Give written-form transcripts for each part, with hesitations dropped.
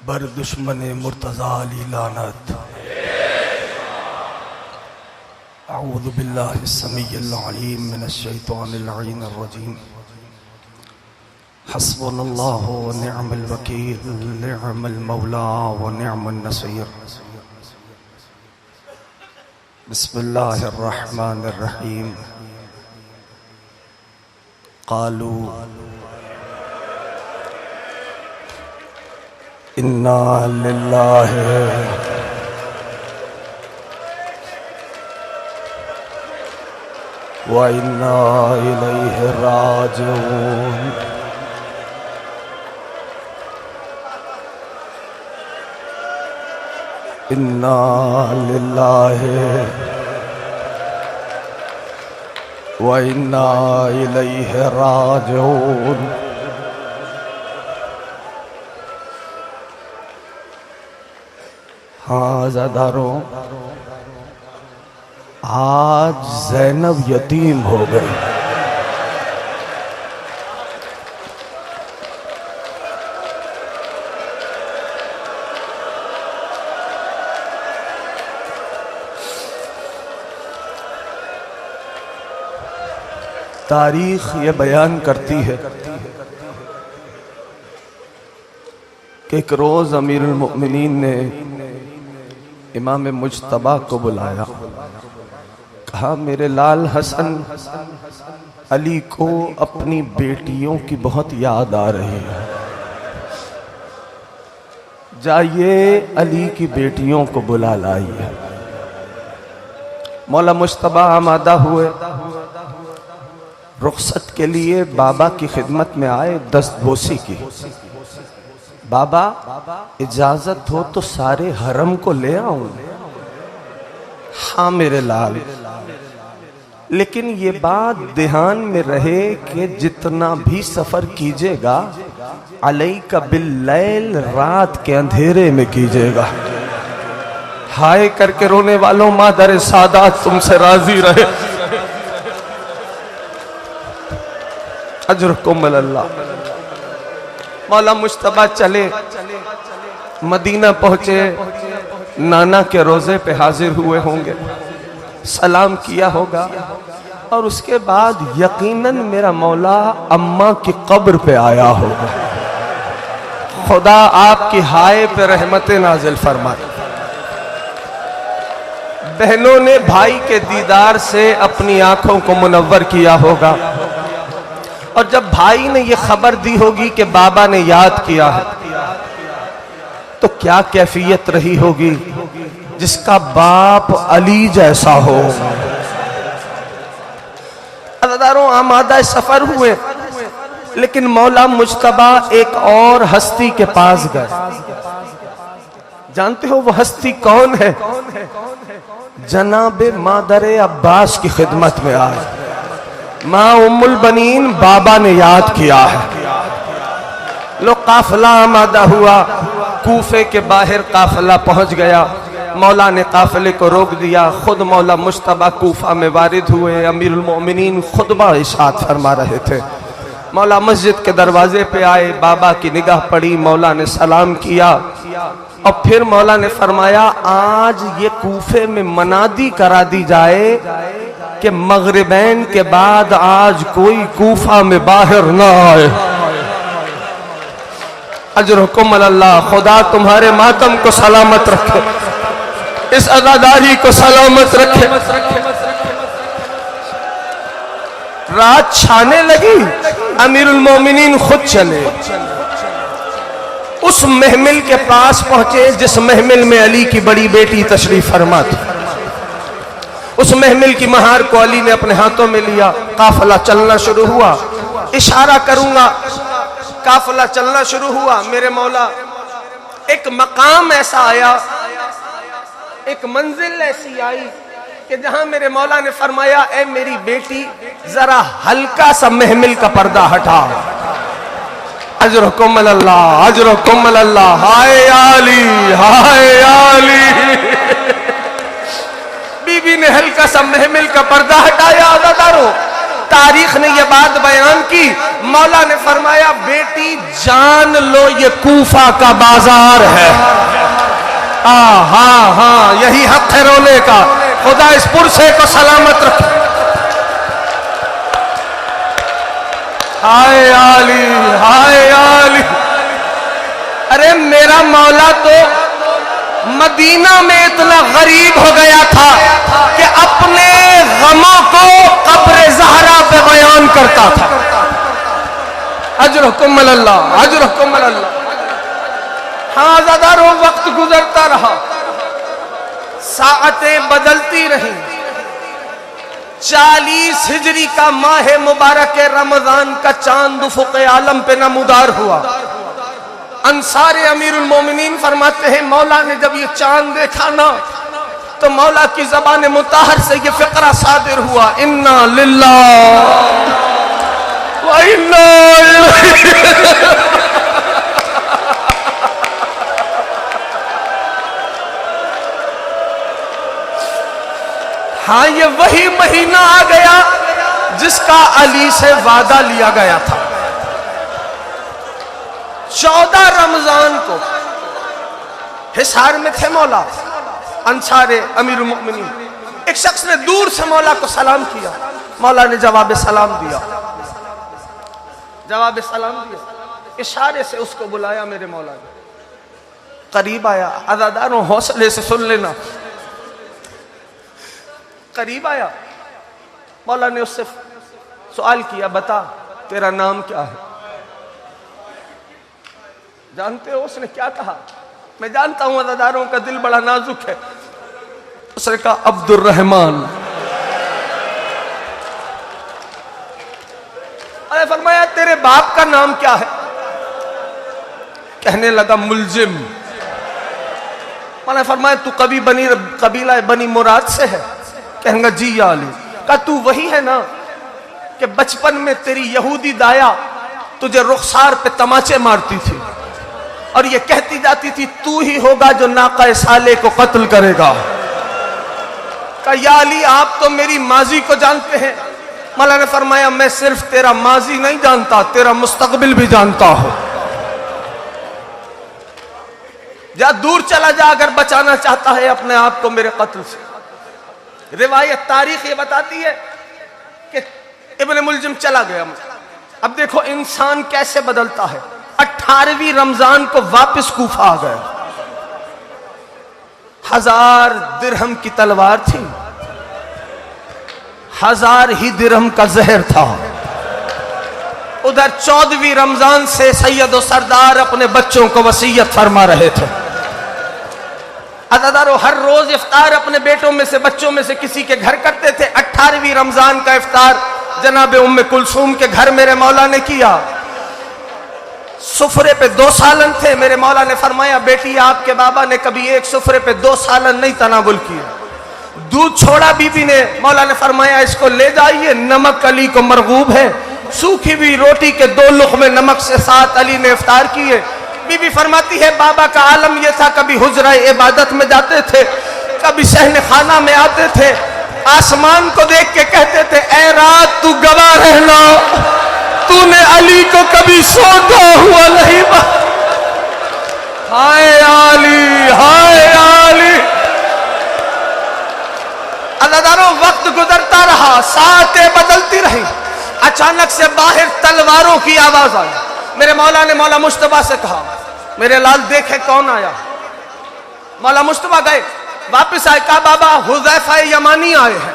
बर दुश्मन मुर्तज़ा अली लानत। अऊज़ु बिल्लाहि समीइल अलीम मिनश शैतानिर रजीम। हस्बुनल्लाहु व निअमल वकील, निअमल मौला व निअमन नसीर। बिस्मिल्लाहिर रहमानिर रहीम। क़ालू इन्ना लिल्लाहि व इन्ना इलैहि राजिऊन। इन्ना लिल्लाहि व इन्ना इलैहि राजिऊन। हाँ ज़ादारों, आज ज़ैनब यतीम हो गई। तारीख ये बयान करती है कि एक रोज़ अमीरुल मोमिनीन ने इमाम मुज्तबा को बुलाया। कहा, मेरे लाल हसन अली को अपनी बेटियों की बहुत याद आ रही है, जाइए अली की बेटियों को बुला लाइए। मौला मुज्तबा आमादा हुए, रुखसत के लिए बाबा की खिदमत में आए, दस्तबोसी की। बाबा इजाजत हो तो सारे हरम को ले आऊं? हाँ मेरे लाल, लेकिन ये बात ध्यान में रहे कि जितना भी सफर कीजिएगा अलैका बिल्लैल, रात के अंधेरे में कीजिएगा। हाय करके रोने वालों, मादर सादात तुमसे राजी रहे। अजरकुम अल्लाह। मौला मुज्तबा चले, मदीना पहुंचे, नाना के रोजे पे हाजिर हुए होंगे, सलाम किया होगा, और उसके बाद यकीनन मेरा मौला अम्मा की कब्र पे आया होगा। खुदा आपकी हाय पे रहमतें नाजिल फरमाए। बहनों ने भाई के दीदार से अपनी आंखों को मुनव्वर किया होगा, और जब भाई ने ये खबर दी होगी कि बाबा ने याद किया है, तो क्या कैफियत रही होगी जिसका बाप अली जैसा हो। अज़ादारों, आमादा सफर हुए, लेकिन मौला मुज्तबा एक और हस्ती के पास गए। जानते हो वो हस्ती कौन है? जनाबे मादरे अब्बास की खिदमत में आए। माँ उम्मुल बनीन बाबा ने याद किया है। लो काफिला आमादा हुआ, कूफे के बाहर काफिला पहुंच गया। मौला ने काफिले को रोक दिया। खुद मौला मुज्तबा कूफा में वारिद हुए। अमीरुल मोमिनीन खुतबा इरशाद फरमा रहे थे। मौला मस्जिद के दरवाजे पे आए, बाबा की निगाह पड़ी, मौला ने सलाम किया, और फिर मौला ने फरमाया, आज ये कूफे में मनादी करा दी जाए कि मगरिबैन के बाद आज कोई कूफा में बाहर ना आए। अजरकुम अल्लाह। खुदा तुम्हारे मातम को सलामत रखे, इस अज़ादारी को सलामत रखे। रात छाने लगी, अमीरुल मोमिनीन खुद चले, उस महमिल के पास पहुंचे जिस महमिल में अली की बड़ी बेटी तशरीफ फरमा थी। उस महमिल की महार को अली ने अपने हाथों में लिया। काफिला चलना शुरू हुआ। इशारा करूंगा, काफिला चलना शुरू हुआ। मेरे मौला, एक मकाम ऐसा आया, एक मंजिल ऐसी आई कि जहां मेरे मौला ने फरमाया, ए मेरी बेटी, जरा हल्का सा महमिल का पर्दा हटा। अजरकुम अल्लाह, अजरकुम अल्लाह। हाय आली, हाय आली। बीबी ने हल्का सा महमिल का पर्दा हटाया। अज़ादारों, तारीख ने यह बात बयान की, मौला ने फरमाया बेटी जान लो ये कूफा का बाजार है। हाँ हाँ, यही हक है रोने का। खुदा इस पुरसे को सलामत रखे। हाय आली, हाय आली। अरे मेरा मौला तो मदीना में इतना गरीब हो गया था कि अपने गमों को कब्र ज़हरा पे बयान करता था। अजरकुम अल्लाह, अजरकुम अल्लाह। हाँ ज़ादारों, वक्त गुजरता रहा, साअतें बदलती रहीं। 40 हिजरी का माह मुबारक रमजान का चांद उफ़ुक़ आलम पे नमूदार हुआ। अंसारे अमीरुल मोमिनीन फरमाते हैं मौला ने जब ये चांद देखा ना तो मौला की ज़बान मुताहर से ये फ़िक्रा सादिर हुआ, इन्ना लिल्लाह व इन्ना इलैहि। हाँ, ये वही महीना आ गया जिसका अली से वादा लिया गया था। 14 रमजान को हिसार में थे मौला, अंसारे अमीरुल मोमिनीन। एक शख्स ने दूर से मौला को सलाम किया, मौला ने जवाब सलाम दिया, जवाब सलाम दिया। इशारे से उसको बुलाया मेरे मौला ने, करीब आया। अज़ादारों हौसले से सुन लेना, करीब आया। मौला ने उससे सवाल किया, बता तेरा नाम क्या है? जानते हो उसने क्या कहा? मैं जानता हूं अज़ादारों का दिल बड़ा नाजुक है। उसने कहा अब्दुर रहमान। अरे फरमाया तेरे बाप का नाम क्या है? कहने लगा मुलजिम। मैंने फरमाया तू कबीला बनी मुराद से है? कहने जी या अली। कहा तू वही है ना कि बचपन में तेरी यहूदी दाया तुझे रुखसार पे तमाचे मारती थी और ये कहती जाती थी तू ही होगा जो नाका साले को कत्ल करेगा? कहा या अली आप तो मेरी माजी को जानते हैं। मौला ने फरमाया मैं सिर्फ तेरा माजी नहीं जानता, तेरा मुस्तकबिल भी जानता हूं। जा दूर चला जा अगर बचाना चाहता है अपने आप को मेरे कत्ल से। रिवायत तारीख ये बताती है कि इब्न मुलजिम चला गया। अब देखो इंसान कैसे बदलता है। 18वीं रमजान को वापस कूफा आ गया। 1000 दिरहम की तलवार थी, 1000 ही दिरहम का जहर था। उधर 14वीं रमजान से सैयद और सरदार अपने बच्चों को वसीयत फरमा रहे थे। अज़ादारों हर रोज इफ्तार अपने बेटों में से, बच्चों में से किसी के घर करते थे। 18वीं रमजान का इफ्तार जनाब उम्मे कुलसूम के घर मेरे मौला ने किया। सुफरे पे 2 सालन थे। मेरे मौला ने फरमाया बेटी आपके बाबा ने कभी एक सुफरे पे 2 सालन नहीं तनावुल किए। दूध छोड़ा बीबी ने, मौला ने फरमाया इसको ले जाइए, नमक अली को मरगूब है। सूखी हुई रोटी के 2 लुक़मे नमक से साथ अली ने इफ्तार किए। बीबी फरमाती है बाबा का आलम यह था कभी हुजरा इबादत में जाते थे, कभी सहन खाना में आते थे, आसमान को देख के कहते थे ऐ रात तू गवाह रहना, तूने अली को कभी सोता हुआ नहीं। हाय आली, हाय आली। अज़ादारों वक्त गुजरता रहा, सातें बदलती रही। अचानक से बाहर तलवारों की आवाज आई। मेरे मौला ने मौला मुश्तबा से कहा मेरे लाल देखे कौन आया। मौला मुश्तबा गए, वापस आए, कहा बाबा हुज़ैफा यमानी आए हैं।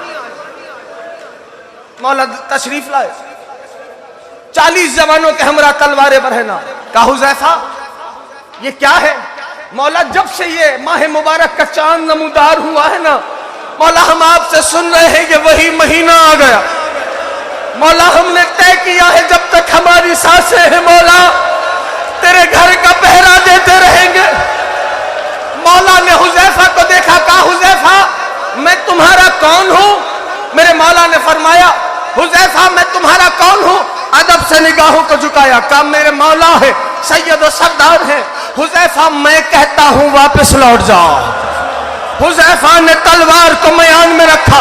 मौला तशरीफ लाए, 40 जवानों के हमरा तलवारें बरहना। कहा हुज़ैफा ये क्या है? मौला जब से ये माह मुबारक का चांद नमूदार हुआ है ना मौला हम आपसे सुन रहे हैं कि वही महीना आ गया। मौला हमने तय किया है जब तक हमारी सांसें हैं मौला तेरे घर का पहरा देते रहेंगे। मौला ने हुज़ैफा को देखा, कहा हुज़ैफा मैं तुम्हारा कौन हूं? मेरे मौला ने फरमाया हुज़ैफा मैं तुम्हारा कौन हूं? अदब से निगाहों को झुकाया, कहा मेरे मौला है, सैयद और सरदार है। हुज़ैफा मैं कहता हूं वापस लौट जाओ। हुज़ैफा ने तलवार को मयान में रखा,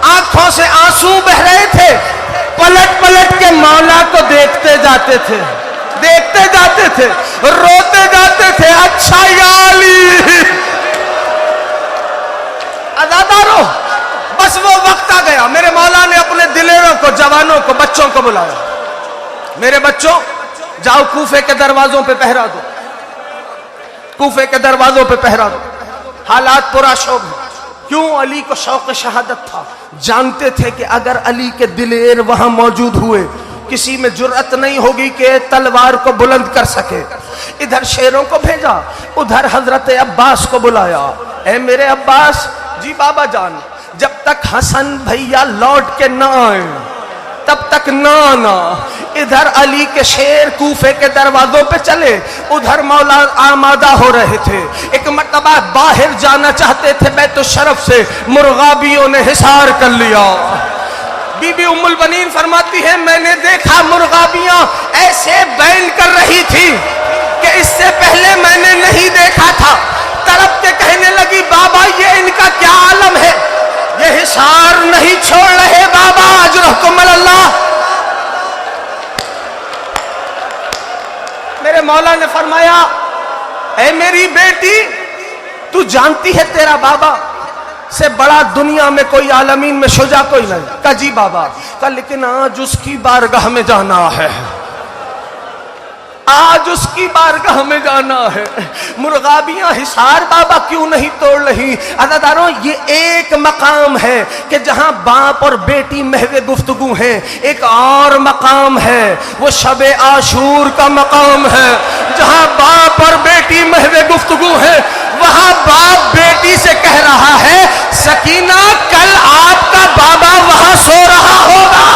आंखों से आंसू बह रहे थे। पलट पलट के मौला को देखते जाते थे, देखते जाते थे, रोते जाते थे। अच्छा या अली, अज़ादारो, बस वो वक्त आ गया। मेरे मौला ने अपने दिलेरों को, जवानों को, बच्चों को बुलाया। मेरे बच्चों, जाओ कूफे के दरवाजों पे पहरा दो, कूफे के दरवाजों पे पहरा दो। हालात पुराशोभ है। क्यों? अली को शौक शहादत था। जानते थे कि अगर अली के दिलेर वहां मौजूद हुए, किसी में जुर्रत नहीं होगी कि तलवार को बुलंद कर सके। इधर शेरों को भेजा, उधर हजरत अब्बास को बुलाया। ए मेरे अब्बास जी, बाबा जान, जब तक हसन भैया लौट के ना आए तब तक ना आना। इधर अली के शेर कूफे के दरवाजों पे चले, उधर मौला आमादा हो रहे थे। एक मर्तबा बाहर जाना चाहते थे बैतुल शरफ से, मुर्गाबियों ने हिसार कर लिया। बीबी उम्मुल बनीन फरमाती है, मैंने देखा मुर्गाबियां ऐसे बैन कर रही थी कि इससे पहले मैंने नहीं देखा था। तरफ के कहने लगी, बाबा ये इनका क्या आलम है, ये हिसार नहीं छोड़ रहे बाबा, अजरहुकुम अल्लाह। मेरे मौला ने फरमाया, ऐ मेरी बेटी, तू जानती है तेरा बाबा से बड़ा दुनिया में कोई आलमीन में शुजा कोई नहीं। कहा जी बाबा। कहा लेकिन आज उसकी बारगाह में जाना है, आज उसकी बारगाह में जाना है। मुर्गाबियां हिसार बाबा क्यों नहीं तोड़ रही? अज़ादारों, ये एक मकाम है कि जहां बाप और बेटी महवे गुफ्तगू है। एक और मकाम है, वो शबे आशूर का मकाम है, जहां बाप और बेटी महवे गुफ्तगू है। वहां बाप बेटी से कह रहा है, सकीना कल आपका बाबा वहां सो रहा होगा।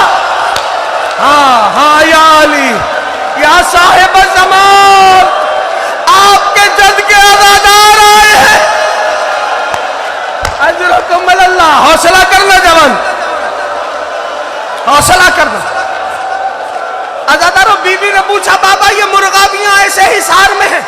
हाँ हाँ या अली, या साहिब ज़मान, आपके जद के अज़ादार आए हैं। अजरकुम अल्लाह। हौसला करना जवान, हौसला करना। अज़ादारों, बीबी ने पूछा, बाबा ये मुर्गाबियां ऐसे हिसार में हैं,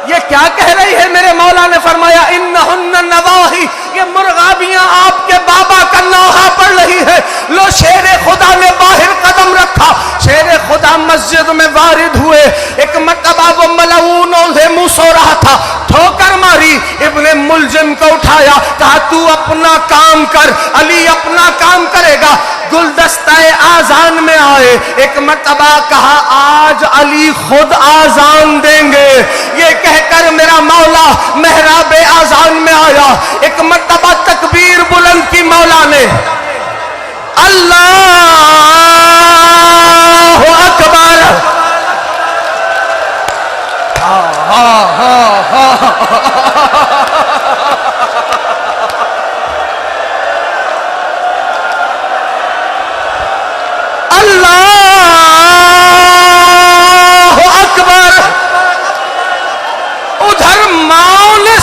ये क्या कह रही है? मेरे मौला ने फरमाया, इन्नहुन्ना नवाही, ये मुर्गाबियां आपके बाबा का नौहा पढ़ रही है। लो, शेरे खुदा ने बाहर कदम रखा, शेरे खुदा मस्जिद में वारिद हुए। एक मर्तबा वो मलऊन औंधे मुंह सो रहा था, ठोकर मारी, इब्ने मुलजिम को उठाया, कहा तू अपना काम कर, अली अपना काम करेगा। गुलदस्ताए आजान में आए। एक मर्तबा कहा, आज अली खुद आजान देंगे। ये कहकर मेरा मौला मेहराबे आजान में आया। एक मर्तबा तकबीर बुलंद की मौला ने, अल्लाह अकबर। हाँ हाँ हाँ हाँ,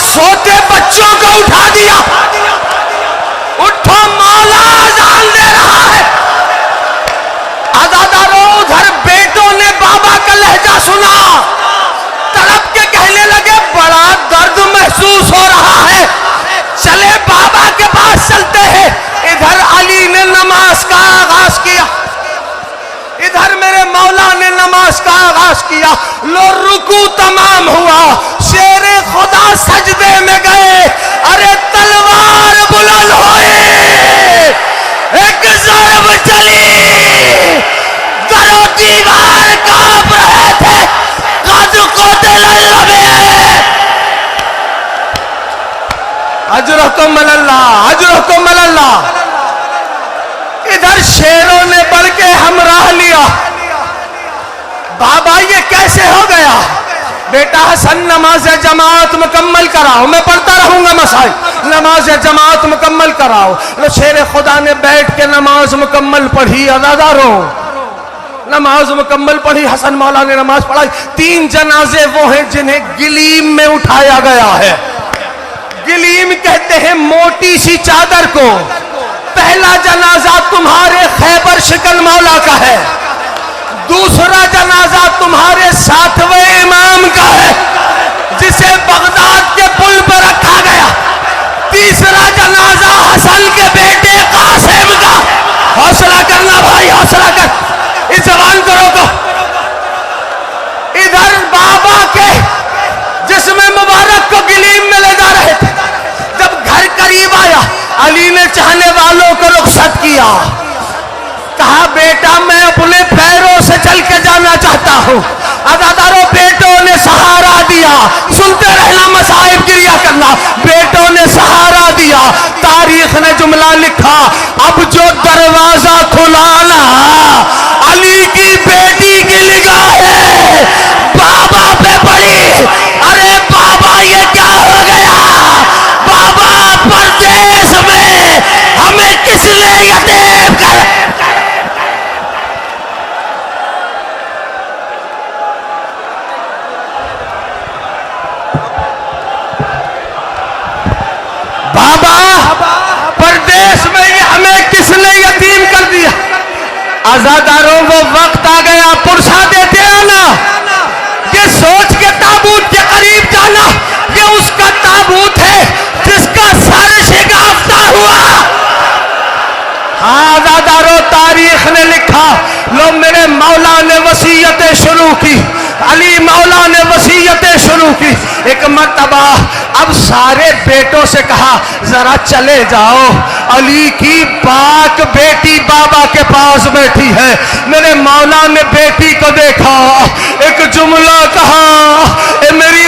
सोते बच्चों को उठा दिया, उठो मौला अज़ान दे रहा है। अज़ादारों, उधर बेटों ने बाबा का लहजा सुना, तड़प के कहने लगे, बड़ा दर्द महसूस हो रहा है, चले बाबा के पास चलते हैं। इधर अली ने नमाज का आगाज किया, इधर मेरे मौला ने नमाज का आगाज किया। लो, रुकू तमाम हुआ, शेरे खुदा सजदे में गए। अरे तलवार बुलंद हुई, एक ज़रब चली, दरो दीवार कांप रहे थे। कद क़ुतिल अजरकुम अल्लाह, अजरकुम अल्लाह। इधर शेरों ने बढ़ के हमराह लिया। बाबा ये कैसे हो गया? बेटा हसन, नमाज जमात मुकम्मल कराओ, मैं पढ़ता रहूंगा मसाइल, नमाज जमात मुकम्मल कराओ। लो, शेर खुदा ने बैठ के नमाज मुकम्मल पढ़ी। अज़ादारों, नमाज मुकम्मल पढ़ी, हसन मौला ने नमाज पढ़ाई। 3 जनाजे वो हैं जिन्हें गिलीम में उठाया गया है। गिलीम कहते हैं मोटी सी चादर को। पहला जनाजा तुम्हारे खैबर शिकल मौला का है, दूसरा जनाजा तुम्हारे 7वें इमाम का है जिसे बगदाद के पुल पर रखा गया, तीसरा जनाजा हसन के बेटे कासिम का। हौसला करना भाई, हौसला। अली ने चाहने वालों को रुखसत किया, कहा बेटा मैं अपने पैरों से चल के जाना चाहता हूँ। अदादारों बेटों ने सहारा दिया, सुनते रहना मसाइब गिरिया करना, बेटों ने सहारा दिया। तारीख ने जुमला लिखा, अब जो दरवाजा खुला ना अली की बेटी की निगाहें बाबा पे पड़ी। अरे बाबा ये क्या हो गया, बाबा परदेश में हमें किसने यतीम कर। बाबा परदेश में ये हमें किसने यतीम कर दिया। आजादारों वो वक्त आ गया, पुरसा देते आना, ये सोच के ताबूत के करीब जाना, ये उसका ताबूत है जिसका सर शिगाफ्ता हुआ। हाँ आजादारों तारीख ने लिखा, लो मेरे मौला ने वसीयतें शुरू की, अली मौला ने वसीयतें शुरू की। एक मर्तबा अब सारे बेटों से कहा जरा चले जाओ, अली की पाक बेटी बाबा के पास बैठी है। मेरे मौला ने बेटी को देखा, एक जुमला कहा, ए मेरी